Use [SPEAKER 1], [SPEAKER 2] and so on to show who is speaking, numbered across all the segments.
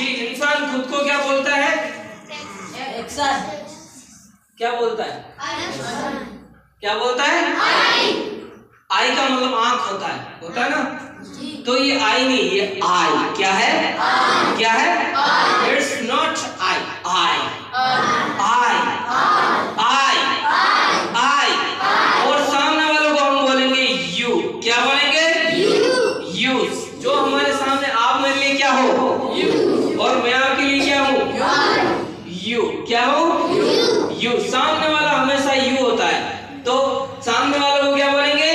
[SPEAKER 1] जी, इंसान खुद को क्या बोलता है? क्या बोलता है? क्या बोलता है? आई का मतलब आंख होता है ना? तो ये आई नहीं, ये आई क्या है? क्या है? इट्स नॉट आई, आई आई आई आई। और सामने वालों को हम बोलेंगे यू। क्या बोलेंगे? यू। जो हमारे सामने, आप मेरे लिए क्या हो? और मैं आपके लिए क्या हूँ? यू। क्या हो? यू। सामने वाला हमेशा यू होता है, तो सामने वालों को क्या बोलेंगे?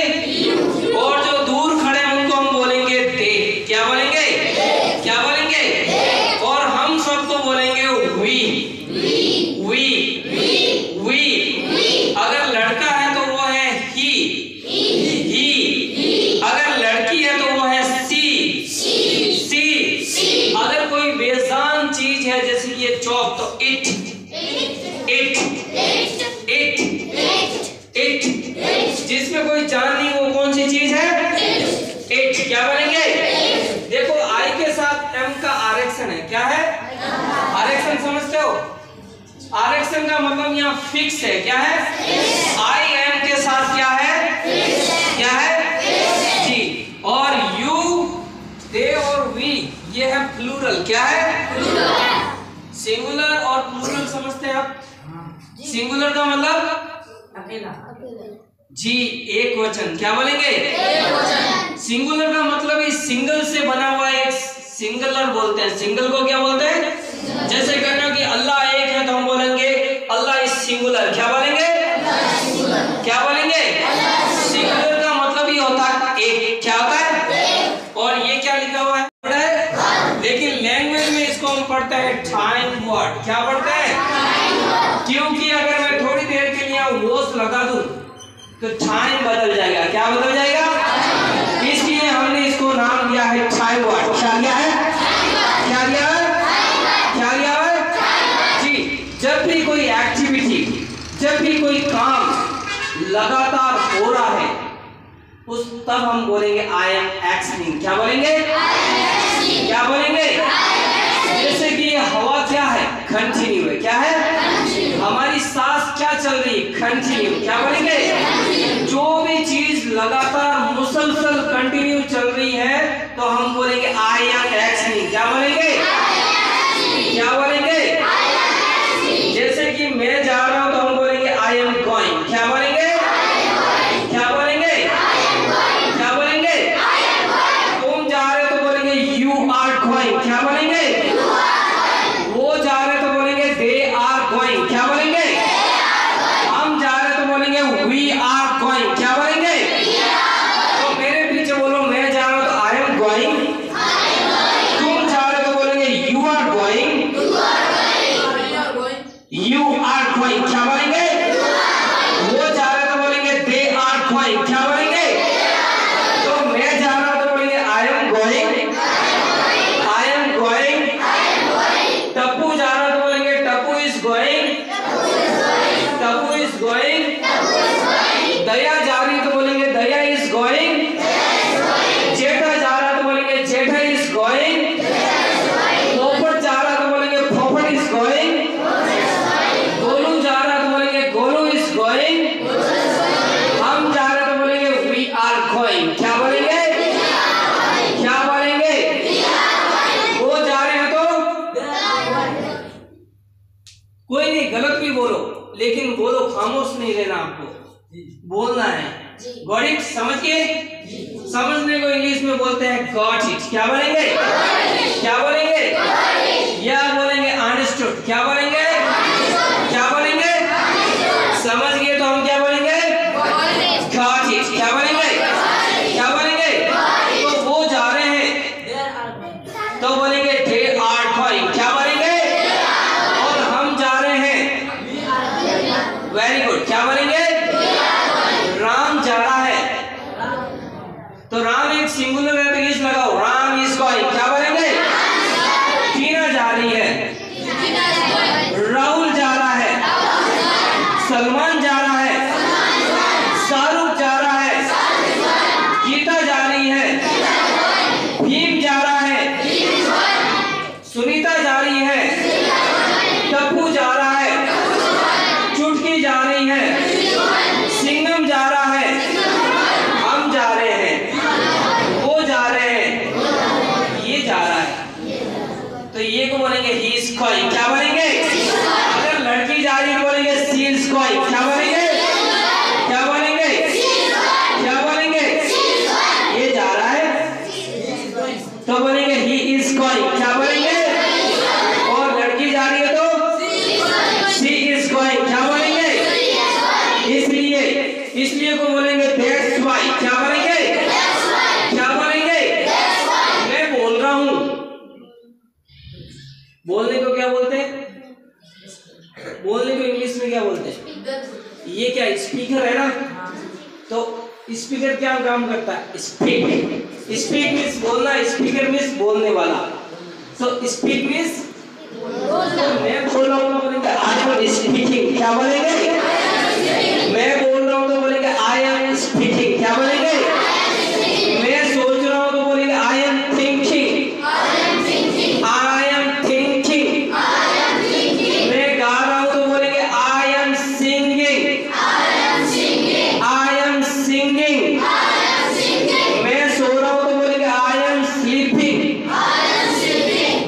[SPEAKER 1] और जो दूर खड़े हैं उनको हम बोलेंगे दे। क्या बोलेंगे? क्या बोलेंगे? और हम सबको बोलेंगे वी। वी। अगर लड़का है तो वो है ही। अगर लड़की है तो वो है सी। अगर कोई बेजान चीज है जैसे कि ये चौक, तो इट। जिसमें कोई जान नहीं, वो कौन सी चीज है? इट। क्या बोलेंगे? देखो आई के साथ एम का आरेक्शन है। क्या है? आरेक्शन समझते हो? आरेक्शन का मतलब यहाँ फिक्स है। क्या है? आई एम के साथ क्या है? क्या है? जी। और यू, दे और वी, ये है प्लूरल। क्या है? सिंगुलर और प्लूरल समझते हैं आप? सिंगुलर का मतलब
[SPEAKER 2] अकेला।
[SPEAKER 1] जी, एक वचन। क्या बोलेंगे? सिंगुलर का मतलब इस सिंगल से बना हुआ एक सिंगुलर बोलते हैं। सिंगल को क्या बोलते हैं? जैसे कहना कि अल्लाह एक है तो हम बोलेंगे अल्लाह इज सिंगुलर। क्या बोलेंगे? क्या बोलेंगे? सिंगुलर का मतलब ही होता है एक। क्या होता है? और ये क्या लिखा हुआ है? लेकिन लैंग्वेज में इसको हम पढ़ते हैं टाइम वर्ड। क्या पढ़ते हैं? क्योंकि अगर मैं थोड़ी देर के लिए वॉच लगा दूं तो टाइम बदल जाएगा। क्या बदल जाएगा? इसलिए हमने इसको नाम दिया है टाइम वर्ड। क्या दिया है? क्या दिया है? क्या दिया है? जी, जब भी कोई एक्टिविटी, जब भी कोई काम लगातार हो रहा है, उस तब हम बोलेंगे आई एम एक्टिंग। क्या बोलेंगे? क्या बोलेंगे? जैसे कि ये हवा क्या है? कंटिन्यू है। क्या है? हमारी सांस क्या चल रही? कंटिन्यू। क्या बोलेंगे? जो भी चीज लगातार मुसलसल कंटिन्यू चल रही है तो हम बोलेंगे आई एम एक्टिंग। क्या बोलेंगे? क्या बोलेंगे? जैसे कि मैं जा रहा हूं तो हम बोलेंगे आई एम गोइंग। क्या बोलेंगे? क्या बोलेंगे? क्या बोलेंगे? तुम जा रहे हो तो बोलेंगे यू आर गोइंग। क्या बोलेंगे? वो जा रहे तो बोलेंगे दे आर गोइंग। क्या बोलेंगे? हम जा रहे तो बोलेंगे वी आर गोइंग। क्या बोलेंगे? तो मेरे पीछे बोलो, मैं जा रहा हूं तो आई एम गोइंग। तुम जा रहे तो बोलेंगे you are going. You are going. क्या बोलेंगे? वो जा रहे तो बोलेंगे दे आर गोइंग। क्या बोलेंगे? तो मैं जा रहा तो बोलेंगे I am going. I am going. Tappu जा रहा तो बोलेंगे Tappu is going. Tappu is going. Daya जा रही तो बोलेंगे दया इज गोइंग। जेठा जा रहा तो बोलेंगे जेठा इज गोइंग। पोपट जा रहा तो बोलेंगे पोपट इज गोइंग। गोलू जा रहा तो बोलेंगे गोलू इज गोइंग। हम जा रहे तो बोलेंगे वी आर गोइंग। क्या बोलेंगे? क्या बोलेंगे? वो जा रहे हैं तो कोई नहीं, गलत भी बोलो लेकिन बोलो, खामोश नहीं रहना, आपको बोलना है। Got it? समझ गए? समझने को इंग्लिश में बोलते हैं गॉट इट। क्या बोलेंगे? क्या बोलेंगे? या बोलेंगे अंडरस्टूड। क्या बोलेंगे? क्या बोलेंगे? समझ गए तो हम क्या बोलेंगे? Got it. क्या बोलेंगे? क्या बोलेंगे? तो वो जा रहे हैं तो बोलेंगे दे आर गोइंग। क्या बोलेंगे? और हम जा रहे हैं, वेरी गुड। क्या बोलेंगे? राम जा रहा है तो राम एक सिंगुलर है तो इस लगाओ, राम इज गोइंग। क्या बोलेंगे? टीना जा रही है, राहुल जा रहा है, सलमान जा रहा है, शाहरुख जा रहा है, गीता जा रही है, भीम जा रहा है, गोइंग, क्या बोलेंगे? अगर लड़की जा रही है तो बोलेंगे शी इज गोइंग, क्या बोलेंगे? क्या बोलेंगे? क्या बोलेंगे? ये जा रहा है तो बोलेंगे ही इज गोइंग, क्या बोलेंगे? और लड़की जा रही है तो शी इज गोइंग, क्या बोलेंगे? इसलिए को बोलेंगे दैट्स व्हाई, क्या बोलेंगे? क्या बोलेंगे? मैं बोल रहा हूं। बोलने को क्या बोलते हैं? बोलने को इंग्लिश में क्या बोलते हैं? ये क्या स्पीकर है ना? तो स्पीकर क्या काम करता है? स्पीक। स्पीक मीन्स बोलना, स्पीकर मीन्स बोलने वाला। सो स्पीक मीन्स मैं बोल रहा हूँ तो बोलेंगे आई एम स्पीकिंग, क्या बोलेंगे? मैं बोल रहा हूँ तो बोलेंगे आई एम स्पीकिंग, क्या बोलेंगे? मैं सोच रहा हूँ तो बोलेंगे I am thinking, I am thinking. मैं गा रहा हूँ तो बोलेंगे I am singing, I am singing. मैं सो रहा हूँ तो बोलेंगे I am sleeping,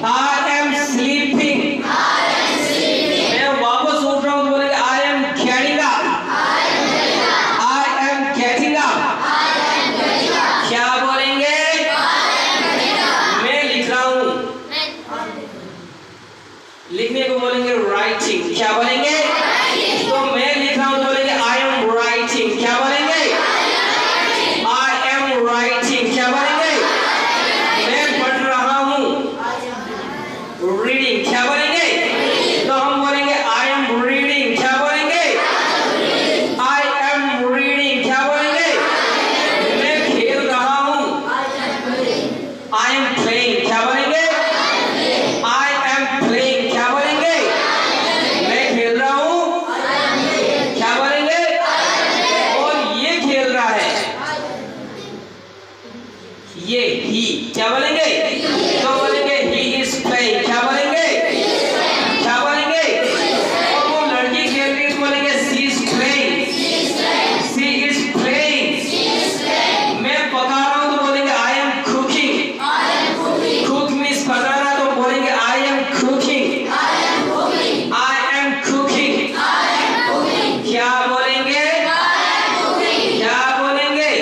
[SPEAKER 1] I am sleeping. मैं वापस उठ रहा हूँ तो बोलेंगे I am getting up, I am getting up. क्या बोलेंगे? मैं लिख रहा हूँ। लिखने को बोलेंगे राइटिंग, क्या बोलेंगे? तो मैं लिख रहा हूँ तो बोलेंगे आई एम राइटिंग, क्या बोलेंगे? आई एम राइटिंग, क्या बोलेंगे? मैं पढ़ रहा हूँ, रीडिंग, क्या बोलेंगे? तो हम बोलेंगे आई एम रीडिंग, क्या बोलेंगे? आई एम रीडिंग, क्या बोलेंगे? मैं खेल रहा हूँ, आई एम प्लेइंग, क्या बोलेंगे? आई एम प्लेइंग, क्या बोलेंगे? मैं खेल रहा हूँ, क्या बोलेंगे? और ये खेल रहा है, ये ही, क्या बोलेंगे? तो बोलेंगे ही इज प्लेइंग, क्या बोलेंगे? क्या बोलेंगे? और वो लड़की खेल रही है तो बोलेंगे she is playing, she is playing. मैं पका रहा हूँ तो बोलेंगे I am cooking, cook means पकाना, तो बोलेंगे I am cooking, I am cooking. क्या बोलेंगे? क्या बोलेंगे?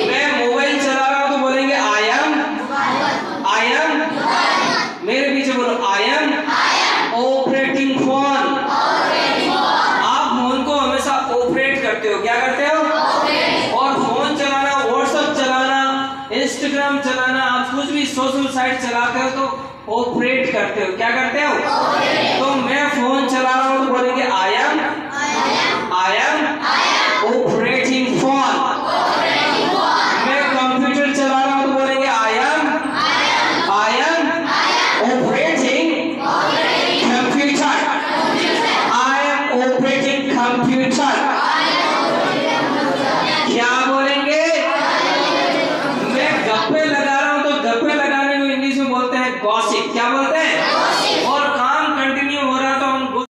[SPEAKER 1] मैं मोबाइल चला रहा हूँ तो बोलेंगे आई एम, मेरे पीछे बोलो आई एम ऑपरेटिंग फोन। आप फोन को हमेशा ऑपरेट करते हो, क्या करते हो? और फोन चलाना, व्हाट्सएप चलाना, इंस्टाग्राम चलाना, आप कुछ भी सोशल साइट चलाते हो तो ऑपरेट करते हो, क्या करते हो? तो मैं फोन चला रहा हूँ तो बोलेंगे आई एम ऑपरेटिंग फोन। मैं कंप्यूटर चला रहा हूँ तो बोलेंगे I M operating computer, I am operating computer. क्या बोलेंगे? मैं गप्पे लगा रहा हूँ तो गप्पे लगाने को इंग्लिश में बोलते हैं गॉसिप, क्या बोलते हैं? और काम कंटिन्यू हो रहा तो हम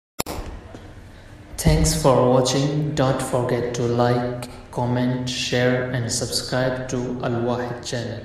[SPEAKER 2] Thanks for watching. Don't forget to like, comment, share and subscribe to Al Wahid channel.